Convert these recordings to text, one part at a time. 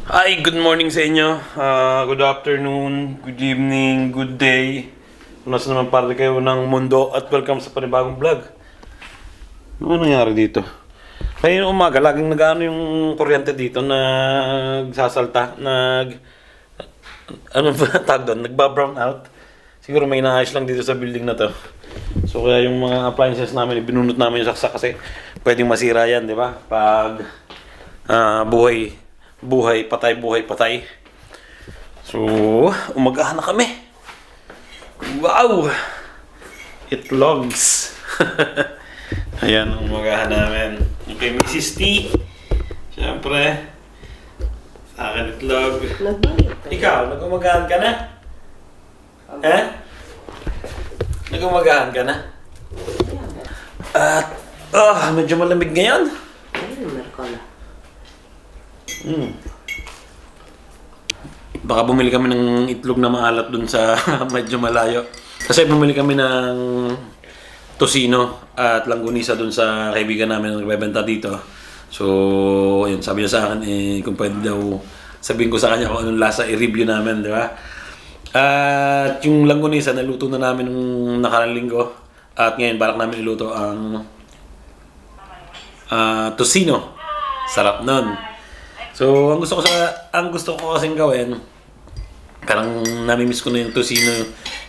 Hi, good morning sa inyo. Good afternoon, good evening, good day. Nasa naman para kayo ng mundo at welcome sa panibagong vlog. Ano nangyari dito? Kaya umaga, laging nag-ano yung kuryente dito, nagsasalta, ano ba tawag doon? Nagba-brown out. Siguro may inaayos lang dito sa building na to. So kaya yung mga appliances namin, binunot namin yung saksak kasi pwedeng masira yan, di ba? Pag buhay, patay. So, umagahan na kami. Wow! Itlogs. Ayan ang umagahan namin. Okay, Mrs. T. Siyempre, sa akin itlog. Ikaw, nag-umagahan ka na? Eh? Nag-umagahan ka na? At, medyo malamig ngayon. Baka bumili kami ng itlog na maalat dun sa medyo malayo. Kasi bumili kami ng tocino at langgunisa dun sa kaibigan namin na nagbebenta dito. So, yun, sabi niya sa akin, kung pwede daw sabihin ko sa kanya kung anong lasa, i-review namin, di ba? At yung langgunisa, naluto na namin nung nakarang linggo. At ngayon, balak namin iluto ang tocino. Sarap nun. So, ang gusto ko kasing gawin, parang nami-miss ko na yung tocino,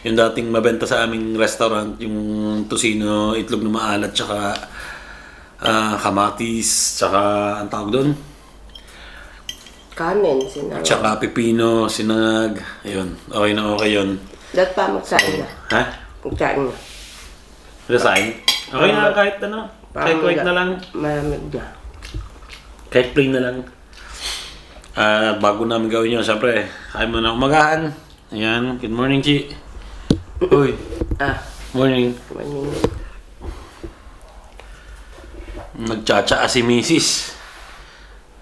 yung dating mabenta sa aming restaurant, yung tocino, itlog na maalat, tsaka kamatis, tsaka ang tawag doon? Kanin, sinangag. Tsaka pipino, sinangag, ayun, okay yun. Dapat pa magsain na. Ha? Magsain na. Resign? Okay na kahit ano, kahit white na lang, Malamig na. kahit plain na lang. Bago namin gawin yun, syempre, kain mo na umagahan. Ayan, good morning, Chi. Uy, morning. Manin. Nagtsatsaa si Mrs.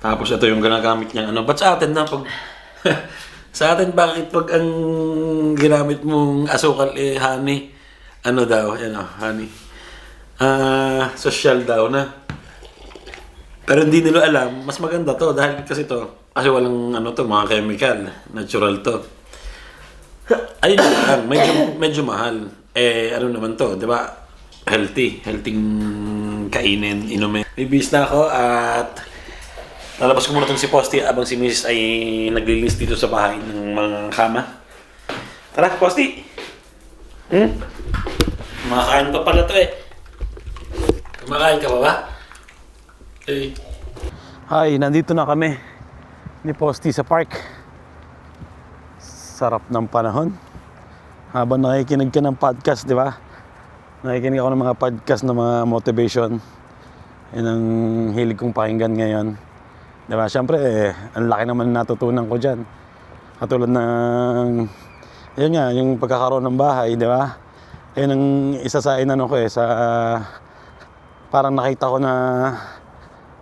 Tapos ito yung ginagamit niya. Ano, ba't sa atin na pag... sa atin, bakit pag ang ginamit mong asukal, honey? Ano daw? Yan honey. Social daw na. Pero hindi nila alam, mas maganda to dahil kasi to. Kasi walang mga chemical, natural to. Ayun lang, medyo mahal. Ano naman to, 'di ba? Healthy kainin, inumin. Bibis na ako at lalabas ko muna tong si Posty abang si Mrs. ay naglilinis dito sa bahay ng mga kama. Tara, Posty! Makakain pa pala to Kumakain ka pa ba? Hi, nandito na kami ni Posty sa park. Sarap ng panahon. Habang nakikinig ka ng podcast, di ba? Nakikinig ako ng mga podcast na mga motivation. Yan ang hilig kong pakinggan ngayon. Di ba? Siyempre, ang laki naman natutunan ko dyan. Katulad ng, yun nga, yung pagkakaroon ng bahay, di ba? Yun ang isa sa sa parang nakita ko na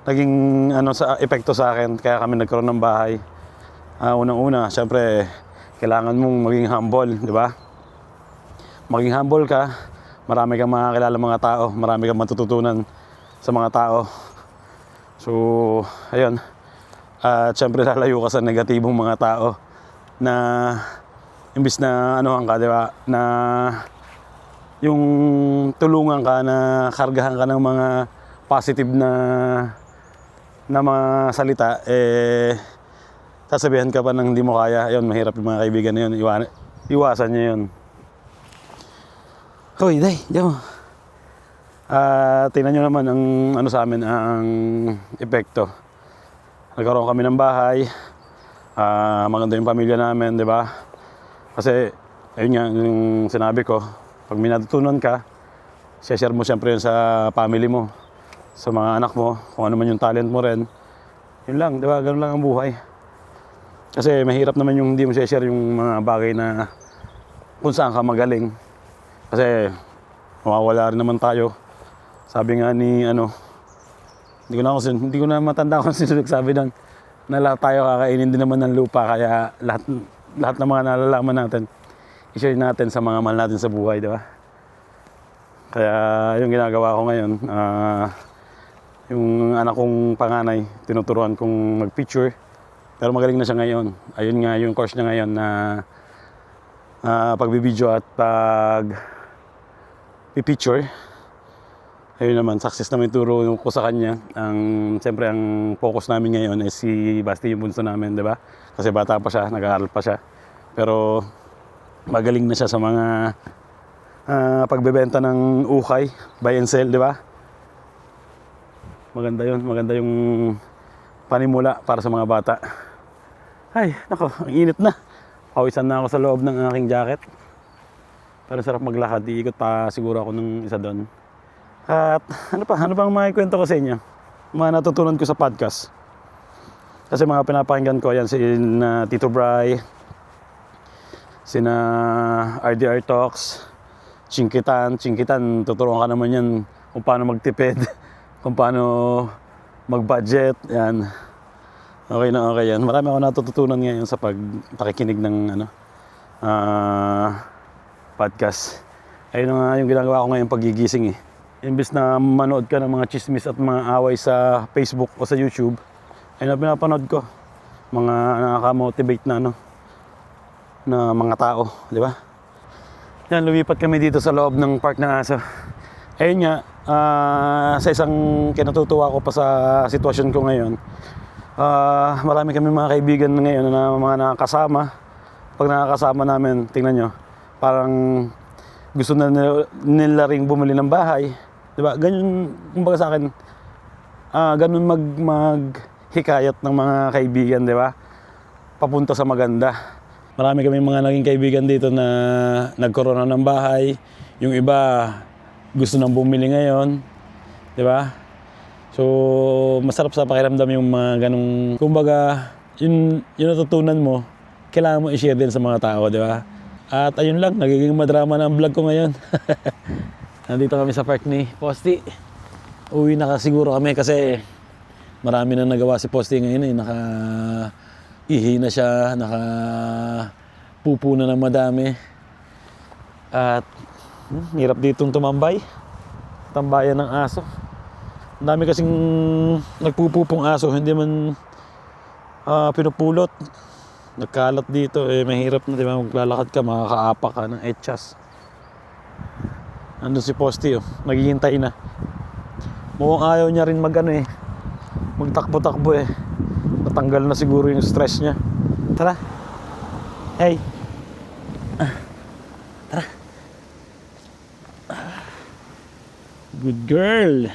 naging sa epekto sa akin kaya kami nagkaroon ng bahay. Unang-una, syempre kailangan mong maging humble, di ba? Maging humble ka, marami kang makakilala mga tao, marami kang matututunan sa mga tao. So, ayun. At syempre lalayo ka sa negatibong mga tao na imbis na ka, di ba? Na yung tulungan ka, na kargahan ka ng mga positive na mga salita, sasabihan ka pa ng hindi mo kaya. Ayun, mahirap yung mga kaibigan na yun. Iwasan nyo yun. Hoy, day, diyan mo. Tingnan nyo naman ang sa amin, ang epekto. Nagkaroon kami ng bahay. Maganda yung pamilya namin, di ba? Kasi, ayun nga, yung sinabi ko, pag may natutunan ka, share mo siyempre yun sa family mo, sa mga anak mo, kung ano man yung talent mo rin. Yun lang, di ba? Ganun lang ang buhay. Kasi mahirap naman yung hindi mo share yung mga bagay na kung saan ka magaling. Kasi mawawala rin naman tayo. Sabi nga ni hindi ko na matanda kung sino nagsabi doon, na lahat tayo kakainin din naman ng lupa, kaya lahat ng mga nalalaman natin i-share natin sa mga mahal natin sa buhay, di ba? Kaya yung ginagawa ko ngayon, yung anak kong panganay, tinuturuan kong mag-picture. Pero magaling na siya ngayon. Ayun nga yung course niya ngayon na pagbibideo at picture. Ayun naman, success naman yung turo ko sa kanya. Siyempre, ang focus namin ngayon ay si Basti, yung bunso namin, di ba? Kasi bata pa siya, nag-aaral pa siya. Pero magaling na siya sa mga pagbebenta ng ukay, buy and sell, di ba? Maganda yun, maganda yung panimula para sa mga bata. Ay, nako, ang init na. Pawisan na ako sa loob ng aking jacket. Pero sarap maglakad, iikot pa siguro ako ng isa doon. At ano bang maikwento ko sa inyo? Mga natutunan ko sa podcast. Kasi mga pinapakinggan ko, yan si Tito Bry, sina RDR Talks, Chinkitan, tuturuan ka naman yan kung paano magtipid, kung paano mag-budget, yan. Okay na okay yan. Marami ako natututunan ngayon sa pakikinig ng podcast. Ayun na nga yung ginagawa ko ngayon pagigising eh. Imbes na manood ka ng mga chismis at mga away sa Facebook o sa YouTube, ay na pinapanood ko mga nakaka-motivate na na mga tao, di ba? Yan, lumipat kami dito sa loob ng park ng aso. Ayun nga, sa isang kinatutuwa ko pa sa sitwasyon ko ngayon, marami kami mga kaibigan ngayon na mga nakakasama. Pag nakakasama namin, tingnan nyo, parang gusto na nila ring bumili ng bahay. Diba? Ganyan, kumbaga sa akin, ganun maghikayat ng mga kaibigan, diba? Papunta sa maganda. Marami kami mga naging kaibigan dito na nagkaroon na ng bahay. Yung iba, gusto nang bumili ngayon. Diba? So, masarap sa pakiramdam yung mga ganung, kumbaga, yung natutunan mo, kailangan mo i-share din sa mga tao, di ba? At ayun lang, nagiging madrama na ang vlog ko ngayon. Nandito kami sa park ni Posty. Uwi na siguro kami kasi marami na nagawa si Posty ngayon eh. Naka-ihi na siya, naka-pupo na ng madami. At hirap ditong tumambay. Tambayan ng aso. Ang dami kasing nagpupupong aso, hindi man pinupulot. Nagkalat dito, mahirap na, di ba? Maglalakad ka, makakaapak ka ng etchas. Andun si Posty, naghihintay na. Mukhang ayaw niya rin magtakbo-takbo eh. Natanggal na siguro yung stress niya. Tara. Hey. Tara. Good girl.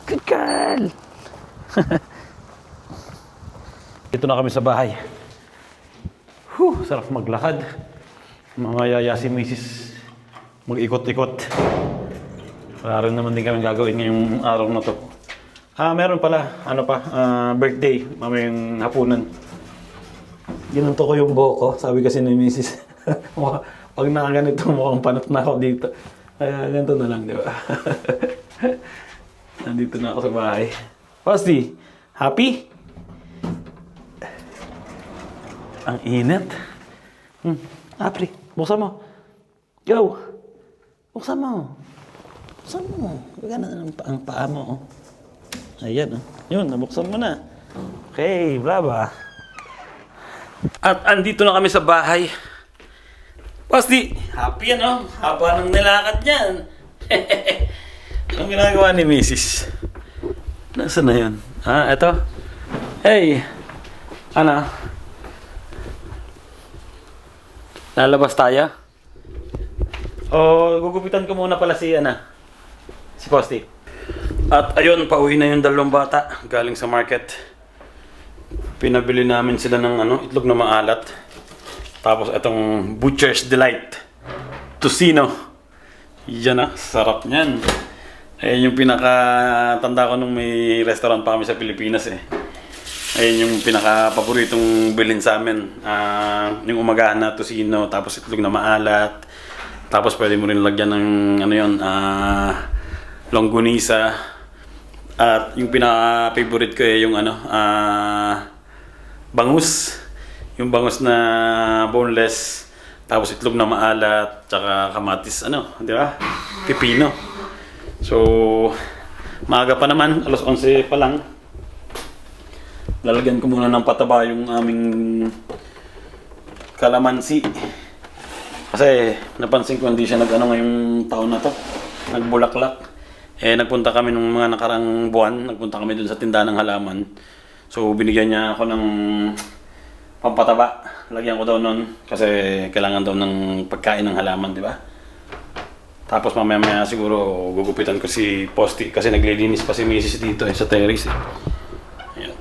Good girl! Dito na kami sa bahay. Sarap maglakad. Mamayaya si Mrs. mag-ikot-ikot. Wala rin naman din kami gagawin ngayong araw na to. Meron pala, birthday, mamayang hapunan. Ginanto ko yung buhok ko, sabi kasi ni Mrs. Pag nakaganito, mukhang panot na ako dito. Kaya ganito na lang, di ba? Nandito na ako sa bahay. Posty, happy? Ang init. Apri, buksan mo. Go! Buksan mo. Buksan mo. Gagana na ang paa mo. Ayan. Yun, nabuksan mo na. Okay, brava. At andito na kami sa bahay. Posty, happy yan haba ng nilakad niyan. Anong ginagawa ni Mrs.? Nasaan na yun? Eto. Hey! Ana? Lalabas tayo? O gugupitan ko muna pala si Posty. At ayun, pauwi na yung dalawang bata galing sa market. Pinabili namin sila ng itlog na maalat. Tapos itong Butcher's Delight Tocino. Yan sarap niyan. Ayan yung pinaka-tanda ko nung may restaurant pa kami sa Pilipinas eh. Ayan yung pinaka-paboritong bilhin sa amin. Yung umagahan na tocino, tapos itlog na maalat. Tapos pwede mo rin lagyan ng longganisa. At yung pinaka-favorite ko yung bangus. Yung bangus na boneless, tapos itlog na maalat, tsaka kamatis, di ba? Pipino. So, maaga pa naman, alas 11 pa lang. lalagyan ko muna ng pataba yung aming kalamansi. Kasi napansin ko hindi siya nag-ano ngayong taon na to. Nagbulaklak. Nagpunta kami nung mga nakarang buwan. Nagpunta kami dun sa tindahan ng halaman. So binigyan niya ako ng pampataba. Lagyan ko daw nun kasi kailangan daw ng pagkain ng halaman, di ba? Tapos mamaya siguro gugupitan ko si Posti kasi naglilinis pa si Mrs. dito sa terrace. Ayan.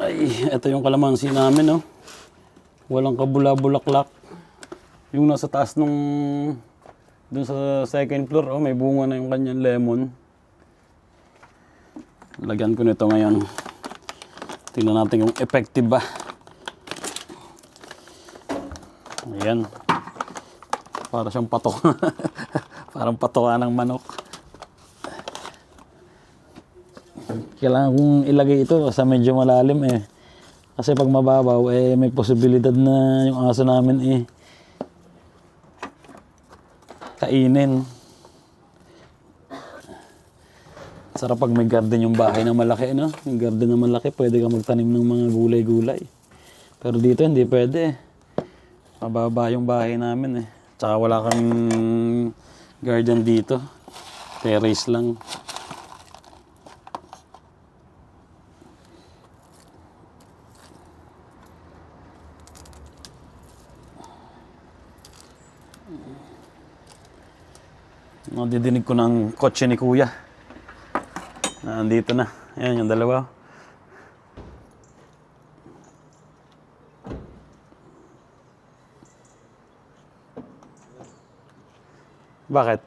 Ay, ito yung kalamansi namin, no? Walang kabula-bulaklak. Yung nasa taas nung dun sa second floor, may bunga na yung kanyang lemon. Lagyan ko nito ngayon. Tingnan natin kung effective ba. Ayan. Para siyang patok. Parang patoka ng manok. Kailangan kong ilagay ito sa medyo malalim Kasi pag mababaw, may posibilidad na yung aso namin kainin. Sarap pag may garden yung bahay na malaki, no? Yung garden na malaki, pwede ka magtanim ng mga gulay-gulay. Pero dito hindi pwede. Mababa yung bahay namin Tsaka wala kang garden dito. Terrace lang. Didinig ko ng kotse ni Kuya. Nandito na. Ayan yung dalawa. Bakit?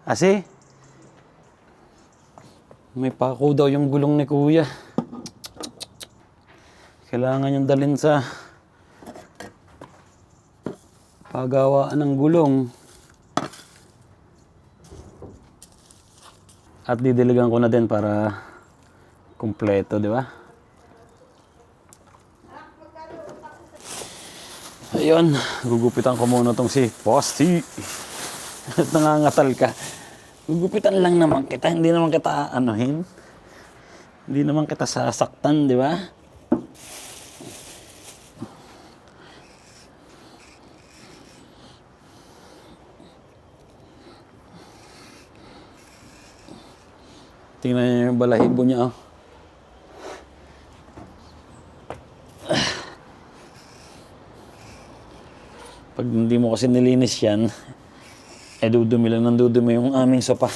Asi? May pako daw yung gulong ni Kuya. Kailangan yung dalhin sa pagawaan ng gulong. At didiligan ko na din para kumpleto, di ba? Ayun, gugupitan ko muna tong si Posti. At nangangatal ka. Gugupitan lang naman kita, hindi naman kita anuhin. Hindi naman kita sasaktan, di ba? Tingnan niyo yung balahibo niya, Pag hindi mo kasi nilinis yan, dudumi lang ng dudumi yung aming sopa.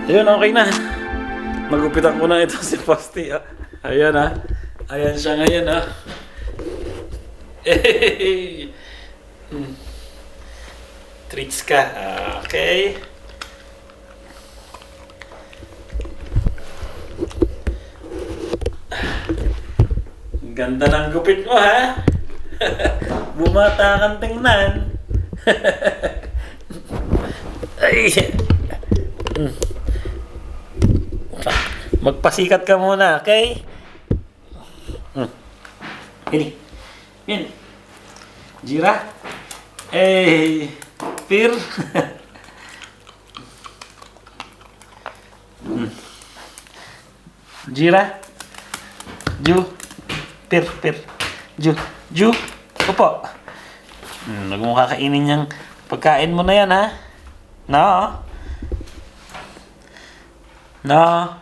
Ayun, okay na. Magupitan ko na ito si Posti. Ayan Ayan siya ngayon Hey! Treats ka. Okay. Ganda ng gupit mo, ha? Bumata kang tingnan. Ay! Magpasikat ka muna, okay? Ini. Yan. Jira. Pir. Jira. Ju. Pir. Ju. Opo. Huwag mo kakainin yung pagkain mo na yan, ha? No.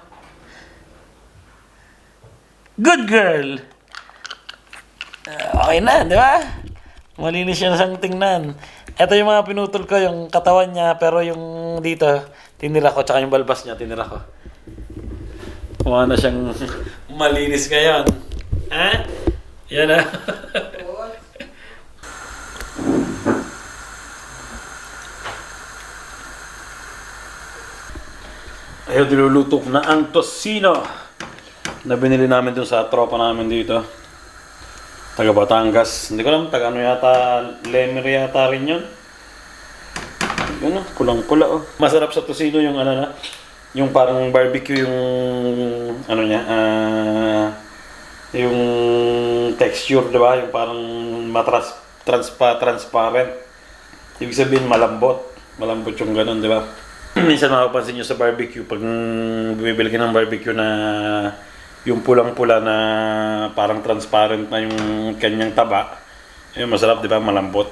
Good girl! Okay na, di ba? Malinis siya sang tingnan. Ito yung mga pinutol ko, yung katawan niya, pero yung dito, tinira ko, tsaka yung balbas niya, tinira ko. Mukha na siyang malinis ngayon. Ha? Yan Tayo diluluto na ang tosino na binili namin dun sa tropa namin dito. Taga Batangas. Hindi ko alam, taga ano yata, Lemer yata rin yun. Ano, pulang-pula oh. Masarap sa tosino yung ano na, yung parang barbecue yung ano niya, yung texture, di ba? Yung parang transparent. Ibig sabihin malambot. Malambot yung ganun, di ba? Minsan makapansin nyo sa barbecue, pag bumibili ka ng barbecue na yung pulang-pula na parang transparent na yung kanyang taba, yun masarap, di ba? Malambot.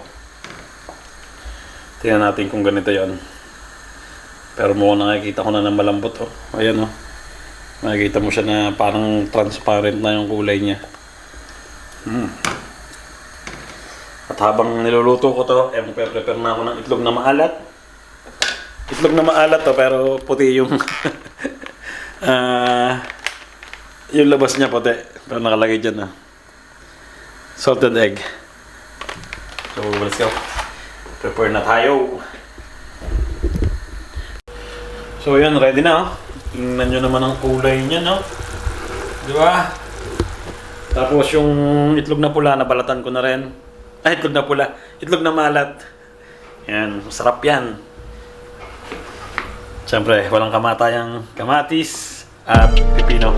Tingnan natin kung ganito yon. Pero mukhang nakikita ko na ng malambot, oh. Ayan, oh. Nakikita mo siya na parang transparent na yung kulay niya. At habang niluluto ko to, prepare na ako ng itlog na maalat. Itlog na maalat to, pero puti yung yung labas niya puti. Pero nakalagay dyan, salted egg. So, let's go. Prepare na tayo. So, yun, ready na, Tingnan nyo naman ang kulay niya, no? Di ba? Tapos yung itlog na pula, nabalatan ko na rin. Ay, itlog na pula. Itlog na malat. Yan, masarap yan. Siyempre, walang kamatayang kamatis at pipino.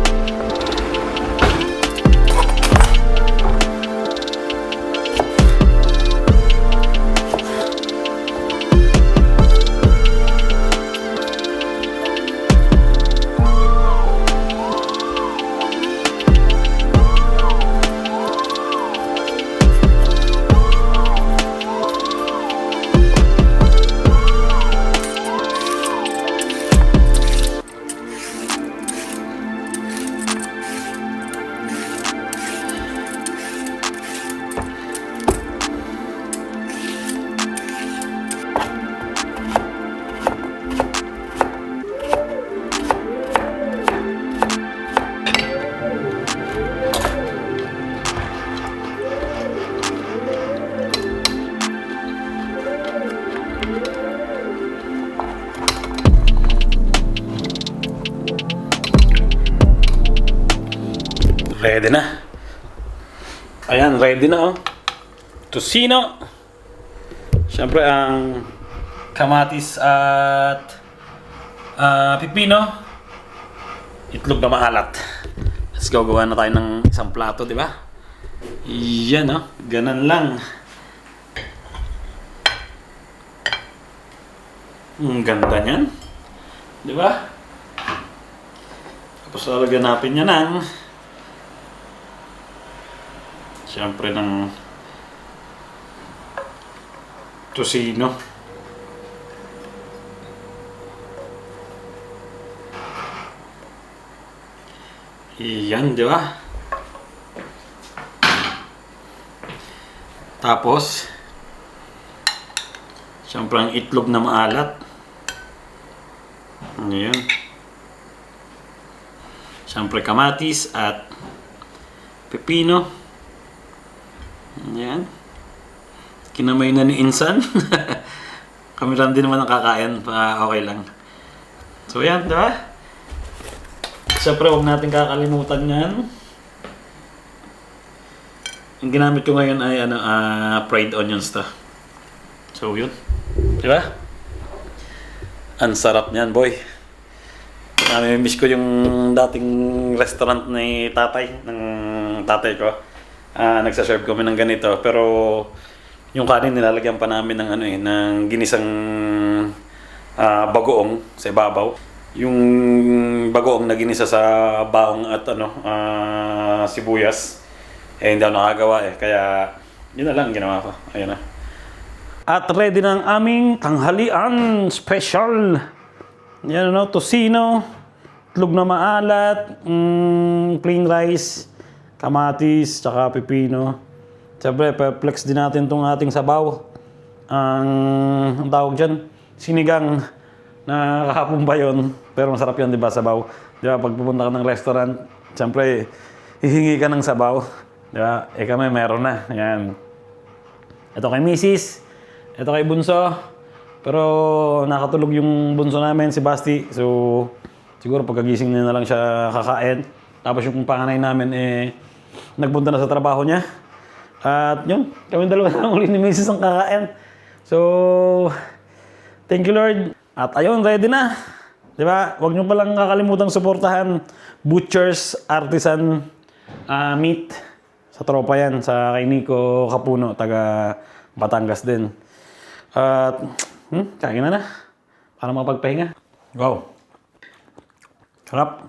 Ready na. Ayan, ready na, Tosino. Siyempre, ang kamatis at pipino. Itlog na maalat. Let's go, gawa na tayo ng isang plato, di ba? Yan, Ganan lang. Ang ganda niyan. Di ba? Tapos lalagyan natin niya ng siyempre ng tosino. Iyan, di ba? Tapos, siyempre ang itlog na maalat. Ayan. Siyempre kamatis at pepino. Ayan. Kinamay na ni Insan. Kami lang din naman ang kakain. Okay lang. So yan, diba? Siyempre, huwag natin kakalimutan yan. Yung ginamit ko ngayon ay fried onions to. So yun. Diba? Ang sarap niyan, boy. Miss ko yung dating restaurant ni tatay, ng tatay ko. Nagsaserve kami ng ganito, pero yung kanin nilalagyan pa namin ng ng ginisang bagoong sa ibabaw. Yung bagoong na ginisa sa baong at sibuyas, hindi ako nakagawa kaya yun na lang ginawa ko. Ayun na. At ready na ang aming tanghalian special. Yan tosino, itlog na maalat, plain rice, kamatis, tsaka pipino. Siyempre, flex din natin itong ating sabaw. Ang tawag dyan, sinigang na kahapon ba yun? Pero masarap yun, di ba, sabaw? Di ba, pag pupunta ka ng restaurant, siyempre, hihingi ka ng sabaw. Di ba? Kami, meron na. Yan. Ito kay Mrs. Ito kay Bunso. Pero nakatulog yung bunso namin, si Basti. So Siguro pagkagising niya na lang siya kakain. Tapos yung panganay namin nagpunta na sa trabaho niya. At yun, kami dalawa na lang ulit ni Mrs. ang kakain. So, thank you Lord. At ayun, ready na. Di ba? Huwag niyo palang kakalimutang suportahan Butcher's Artisan Meat. Sa tropa yan, sa kay Nico Capuno, taga Batangas din. At, kain na para mapagpahinga. Wow. Sarap.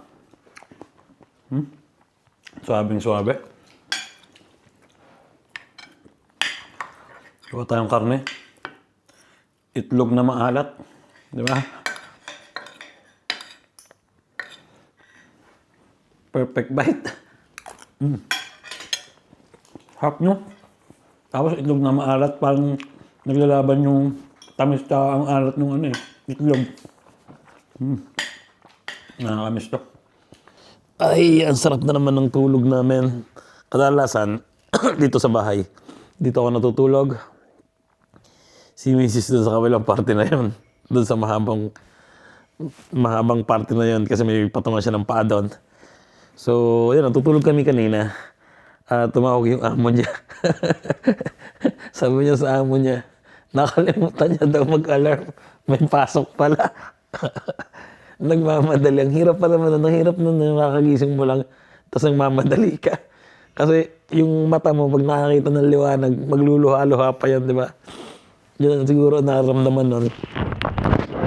Suabing suabe. Gawa tayong karne. Itlog na maalat. Di ba? Perfect bite. Sarap nyo. Tapos itlog na maalat, parang naglalaban yung tamis ta ang alat ng itlog. Nakakamiss to. Ay, ang sarap na naman ng tulog namin. Kadalasan, dito sa bahay, dito ako natutulog. Si Mrs. doon sa kabilang party na yun. Doon sa mahabang party na yun kasi may patungan siya ng paa doon. So, yun, natutulog kami kanina. Tumawag yung amo niya. Sabi niya sa amo niya, nakalimutan niya daw mag-alarm. May pasok pala. Nagmamadali. Ang hirap pa naman. Ang hirap nun na makakagising mo lang. Tapos nagmamadali ka. Kasi yung mata mo, pag nakakita ng liwanag, magluluha-luha pa yan, di ba? Yun siguro nararamdaman nun.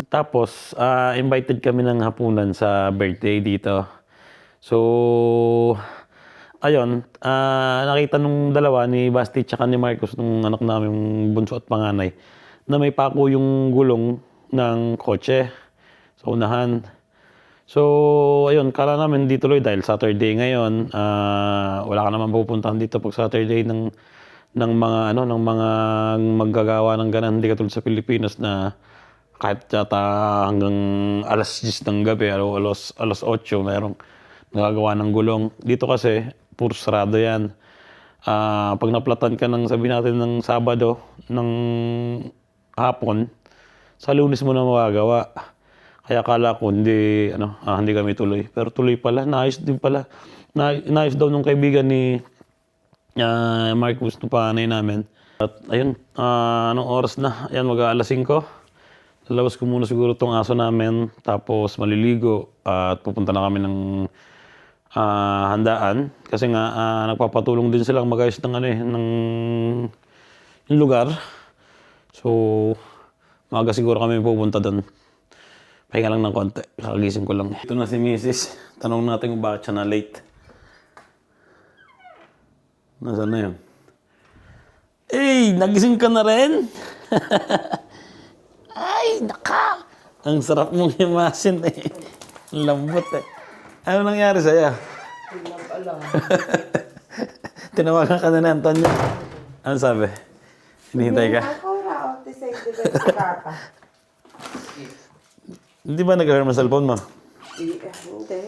Tapos, invited kami ng hapunan sa birthday dito. So, ayun, nakita nung dalawa ni Basti tsaka ni Marcos, nung anak namin, yung bunso at panganay, na may pako yung gulong ng kotse sa unahan. So, ayun, kala namin di tuloy dahil Saturday ngayon. Wala ka naman pupuntahan dito pag Saturday ng mga maggagawa ng ganan, hindi katulad sa Pilipinas na kahit yata hanggang alas 10 ng gabi o alas 8 mayroong nagagawa ng gulong. Dito kasi puro sarado yan. Pag naplatan ka ng sabi natin ng Sabado ng hapon, sa Lunes mo na magagawa. Kaya akala ko hindi kami tuloy. Pero tuloy pala, naayos din pala. Naayos daw nung kaibigan ni Marcos, nung panganay namin. At ayun, anong oras na? Ayan, mag-aalas 5. Lalabas ko muna siguro tong aso namin. Tapos maliligo at pupunta na kami ng handaan. Kasi nga, nagpapatulong din silang mag-ayos ng yung lugar. So, maaga siguro kami pupunta doon. Pahinga lang ng konti. Kakagising ko lang. Ito na si Mrs. Tanong natin kung bakit siya na late. Nasaan na yun? Nagising ka na rin? Ay, naka! Ang sarap mong himasin Lambot Ano nangyari sa'yo? Hindi na alam. Tinawagan ka na ni Antonio. Ano sabi? Hinihintay ka? Ako raw, tisay sa kaka. Hindi ba nag-alarm ang cellphone mo? Hindi.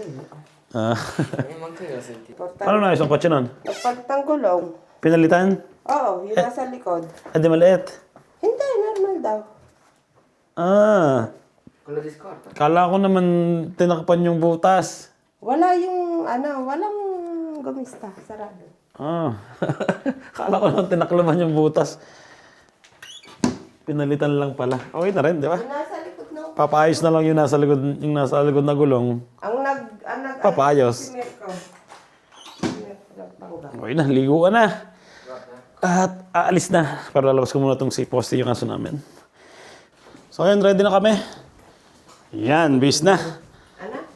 Paano na isang kotse nun? Nagpalit ng gulong. Pinalitan? Oo, yun nasa likod. Di maliit? Hindi, normal daw. Kala ko naman tinakpan yung butas. Wala yung, walang gumista. Sarado. Kala ko naman tinaklaman yung butas. Pinalitan lang pala. Okay na rin, di ba? Yung nasa likod na. Papaayos na lang yung nasa likod na gulong. Ang Papaayos. si Mirko. Okay na, ligo ka na. At aalis na. Para lalabas ko muna itong si Poste yung aso namin. So ayun, ready na kami. Yan, bis na.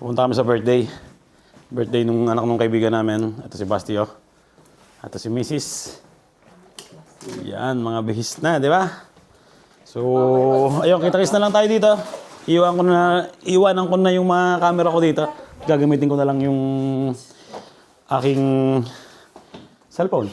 Pupunta kami sa birthday. Birthday nung anak ng kaibigan namin. Ito si Bastio. Ito si Mrs. Yan, mga bihis na, di ba? So, ayun, kita-kits na lang tayo dito. Iwanan ko na yung mga camera ko dito. Gagamitin ko na lang yung aking cellphone.